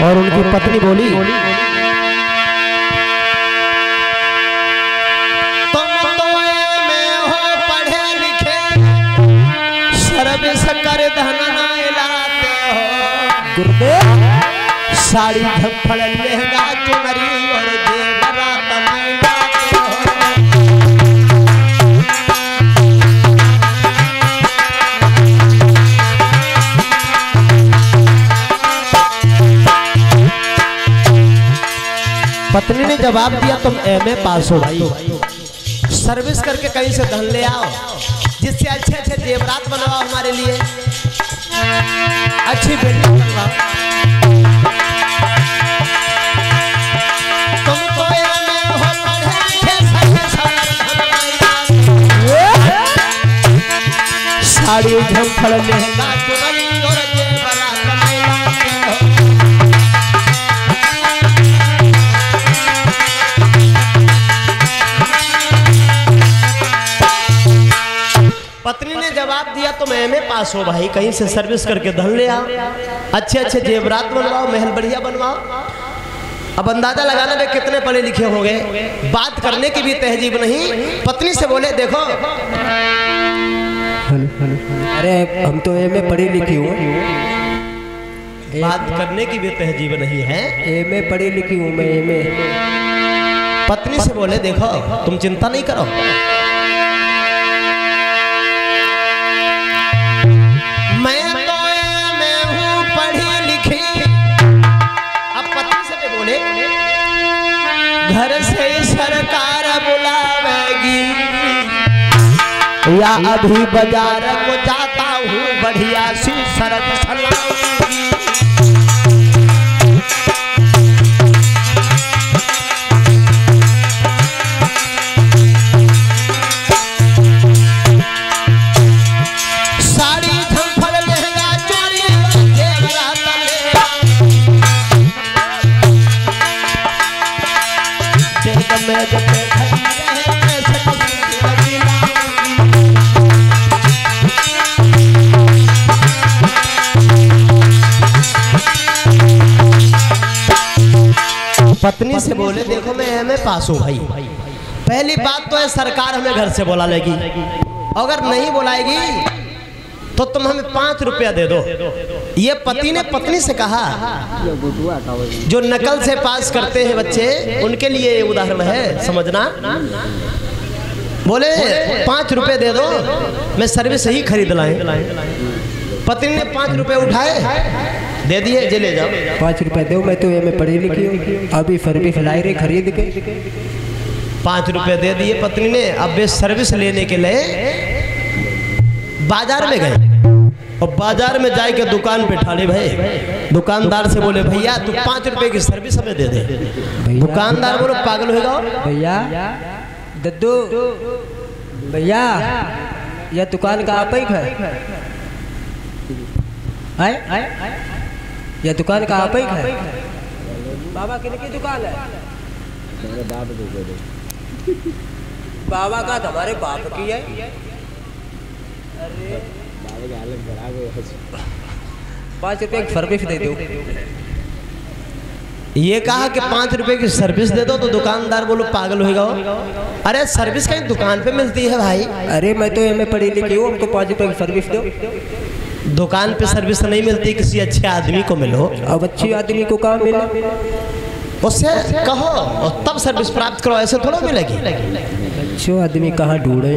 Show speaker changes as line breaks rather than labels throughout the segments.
और उनकी पत्नी बोली,
तुम तो में हो पढ़े लिखे, सर्विस कर धन लाते हो।
गुरुदेव
साड़ी झप्पड़ लहंगा चुनरी और जेवरात में लाते हो।
पत्नी ने जवाब दिया, तुम एमए पास हो भाई,
सर्विस करके कहीं से धन ले आओ, जिससे अच्छे अच्छे जेवरात बनवाओ हमारे लिए, अच्छी बिल्डिंग बनवाओ। तुम तो एमए हो पढ़े लिखे,
साड़ी झप्पड़ लहंगा
चुनरी और जेवरात में लाते हो। पत्नी ने जवाब दिया, तुम एमए पास हो भाई, कहीं से सर्विस करके धन ले आओ, अच्छे अच्छे जेवरात बनवाओ, महल बढ़िया बनवाओ। अब अंदाजा लगाना वे कितने पढ़े लिखे होंगे, बात करने की भी तहजीब नहीं। पत्नी से बोले, देखो
अरे हम तो एमए पढ़ी लिखी हूँ,
बात करने की भी तहजीब नहीं है।
एमए पढ़ी लिखी हूँ मैं, एमए।
पत्नी से बोले, देखो तुम चिंता नहीं करो, मैं तो एमए हूँ पढ़ी लिखी। अब पत्नी से बोले, घर से सरकार बुलावेगी या अभी बाजार को जाता हूँ, बढ़िया सी सर्विस लाऊंगी। साड़ी झंपड़ लहंगा चोरी जेवरात ले देख में जब खड़ी रहे सखी लगी पत्नी से बोले, देखो मैं एमए पास हूँ भाई, पहली बात तो है सरकार हमें घर से बुला लेगी, अगर नहीं बुलाएगी तो तुम हमें 5 रुपया दे दो। ये पति ने पत्नी से कहा, जो नकल से पास करते हैं बच्चे उनके लिए ये उदाहरण है, समझना। बोले 5 रुपए दे दो, मैं सर्विस ही खरीद लाए। पत्नी ने 5 रुपए उठाए, दे दिए, जे ले जाओ।
5 रुपए दो, मैं तो एमए पढ़ी लिखी हूँ, अभी सर्विस लाई रही खरीद के।
5 रुपए दे दिए पत्नी ने। अब वे सर्विस लेने के लिए बाजार में गए और बाजार में जाए के दुकान पे ठाड़े भाई, दुकानदार से बोले, भैया तू 5 रुपए की सर्विस हमें दे दे। दुकानदार बोलो, पागल होगा
भैया, दद्दू भैया, यह दुकान का आप ही है? यह दुकान का आप ही है? बाबा किनकी दुकान है? बाबा का हमारे बाप की है। अरे 5 रुपए की सर्विस दे दो।
ये कहा कि 5 रुपए की सर्विस दे दो, तो दुकानदार बोलो, पागल होगा। अरे सर्विस कहीं दुकान पे मिलती है भाई।
अरे मैं तो एमए पढ़ी लिखी हूँ, हमको 5 रुपए की सर्विस दो।
दुकान पे सर्विस नहीं मिलती, किसी अच्छे आदमी को मिलो।
अब अच्छे आदमी को कहाँ मिला?
उससे कहो और तब सर्विस प्राप्त करो, ऐसे थोड़ा मिलेगी।
अच्छे आदमी कहाँ ढूंढे?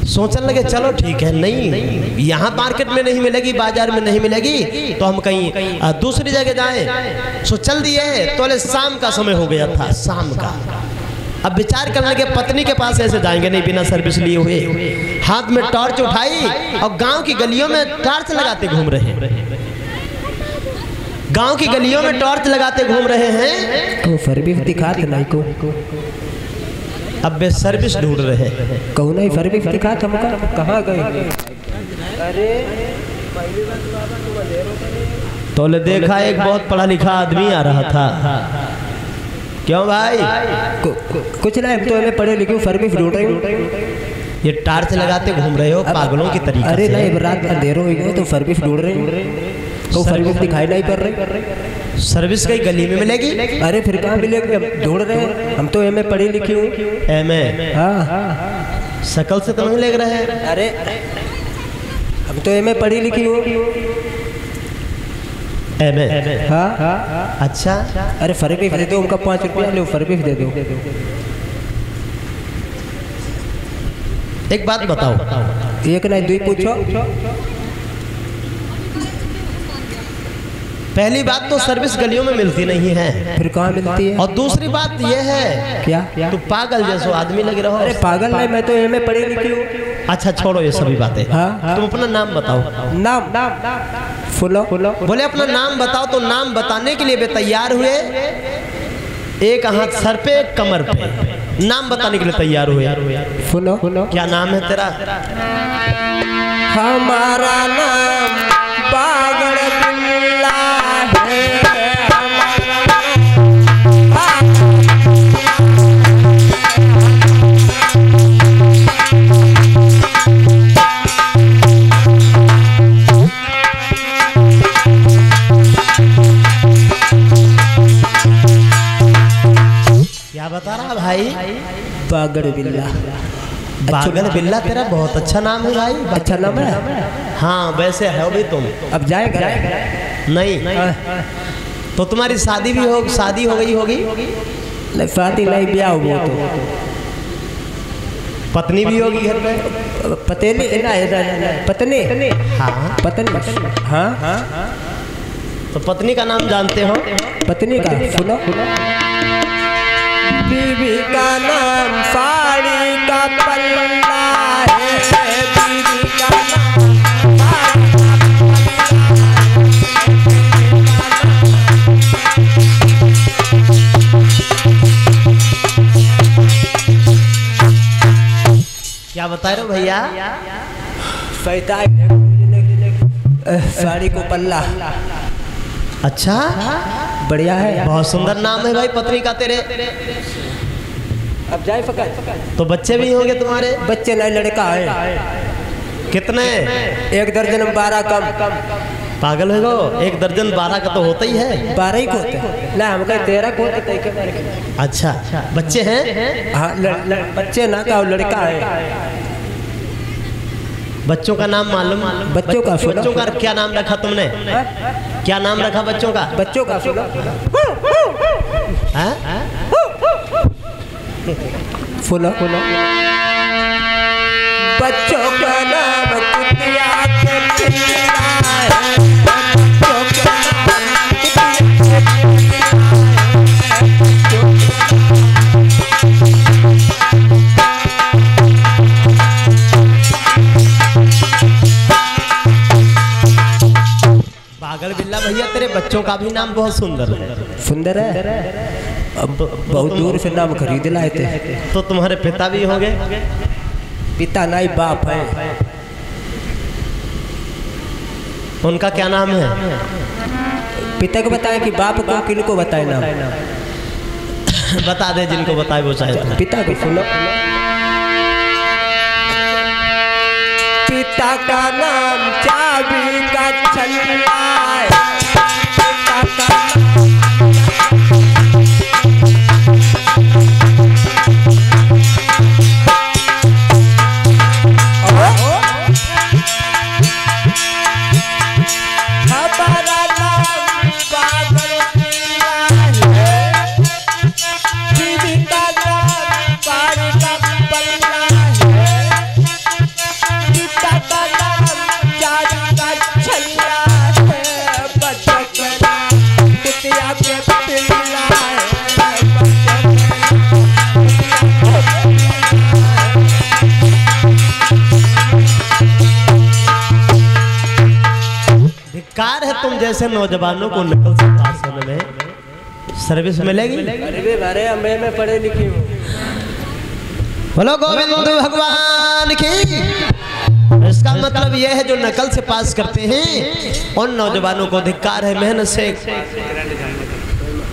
सोचने लगे, चलो ठीक है, नहीं यहाँ मार्केट में नहीं मिलेगी, बाजार में नहीं मिलेगी, तो हम कहीं दूसरी जगह जाएं। सो चल दिए। तो शाम का समय हो गया था, शाम का। अब विचार करने लगे, पत्नी के पास ऐसे जाएंगे नहीं बिना सर्विस लिए हुए। हाथ में टॉर्च उठाई और गांव की गलियों में टॉर्च लगाते घूम रहे हैं। गांव की गलियों में टॉर्च लगाते घूम रहे हैं।
तो सर्विस दिखाते नहीं को।
अब वे सर्विस ढूंढ रहे हैं।
कहूँ नहीं सर्विस दिखा, हमका कहाँ गए? अरे
तो देखा एक बहुत पढ़ा लिखा आदमी आ रहा था। क्यों भाई?
कुछ नहीं, हम तो हमें पढ़े लिखे सर्विस ढूंढ रहे हो।
ये टार्च लगाते घूम रहे हो पागलों की तरीके।
अरे नहीं, रात अंधेरों हो गए तो सर्विस ढूंढ रहे हो। तो सर्विस दिखाई नहीं पड़ रही।
सर्विस कहीं गली में मिलेगी?
अरे फिर कहाँ मिलेगी, अब ढूंढ रहे हैं। हम तो एमए पढ़ी लिखी हूँ।
एमए?
हाँ।
शकल से तो नहीं लग रहा है।
अरे हम तो एमए पढ़ी लिखी हूँ।
एमए?
हाँ।
अच्छा।
अरे फर्क भी दे दो, उनका 5 रुपया लो, फर्क भी दे दो।
एक बात बताओ,
एक नहीं 2 पूछो।
पहली बात तो सर्विस गलियों में मिलती नहीं है।
फिर कहाँ मिलती है?
और दूसरी बात यह है,
क्या
तू पागल जैसो आदमी लग रहा हो।
अरे पागल नहीं, मैं तो एमए पढ़ी लिखी हूँ।
अच्छा छोड़ो ये सभी बातें।
हाँ।
तुम अपना नाम बताओ।
नाम? फुलो।
बोले अपना नाम बताओ, तो नाम बताने के लिए वे तैयार हुए, एक हाथ सर पे एक कमर पे, नाम बताने के लिए तैयार हुए।
फुलो।
क्या नाम है तेरा?
हमारा नाम बागड़ बिल्ला है।
क्या बता रहा भाई?
बागड़ बिल्ला।
बागड़ बिल्ला तेरा बहुत अच्छा नाम है भाई।
अच्छा नाम है।
हाँ वैसे है भी तुम।
अब जाएगा?
नहीं। तो तुम्हारी शादी हो गई होगी?
नहीं शादी नहीं, ब्याह हुआ। तो
पत्नी भी होगी घर पे?
पतेली पत्नी।
हाँ
पत्नी। हाँ।
तो पत्नी का नाम जानते हो?
पत्नी का सुनो। बीवी का नाम साड़ी का पल्ला है। बीवी का नाम
क्या बता रहे हो भैया?
साड़ी को पल्ला।
अच्छा
बढ़िया है,
बहुत सुंदर नाम है भाई पत्नी का तेरे।
अब जाए फकत।
तो बच्चे भी होंगे तुम्हारे?
बच्चे नहीं, लड़का है।
कितने?
1 दर्जन 12 कम।
पागल हो गो, 1 दर्जन 12 का तो होता ही है।
12 ही को होते ना, हम कहीं 13 को होते।
अच्छा बच्चे हैं?
हाँ बच्चे ना का, लड़का है।
बच्चों का नाम मालूम?
बच्चों का
क्या नाम रखा तुमने? क्या नाम रखा बच्चों का?
बच्चों का
फुलो।
बच्चों का नाम कुतिया के पिल्ला है।
पागल बिल्ला भैया तेरे बच्चों का भी नाम बहुत सुंदर है।
सुंदर है। अब बहुत दूर से नाम खरीद लाए थे।
तो तुम्हारे पिता भी होंगे?
पिता नहीं, बाप है।
उनका क्या नाम है?
पिता को बताए कि बाप को, किनको बताए नाम?
बता दे जिनको बताए वो चाहे।
पिता को सुनो। पिता का नाम चाबी का छल्ला है। पिता का हमारा नाम बागड़ बिल्ला है। बीवी का नाम साड़ी का पल्ला है। पिता का नाम चाबी का छल्ला है। बच्चों का नाम कुतिया के पिल्ला है।
धिक्कार है तुम जैसे नौजवानों को नकल से पास होने में। सर्विस मिलेगी?
अरे मैं पढ़े लिखी हूँ।
बोलो गोविंद भगवान की। इसका मतलब यह है जो नकल से पास करते हैं उन नौजवानों को धिक्कार है।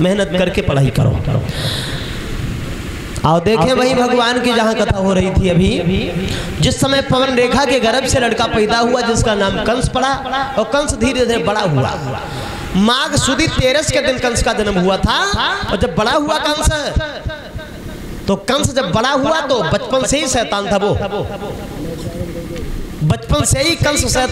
मेहनत करके पढ़ाई करो। और देखें वही भगवान की जहाँ कथा हो रही थी अभी, जिस समय पवन रेखा के गर्भ से लड़का पैदा हुआ जिसका नाम कंस पड़ा, और कंस धीरे धीरे बड़ा हुआ। माघ सुदी 13 के दिन कंस का जन्म हुआ था। और जब बड़ा हुआ कंस, तो कंस जब बड़ा हुआ तो बचपन से ही शैतान था। वो बचपन से ही कंस शैतान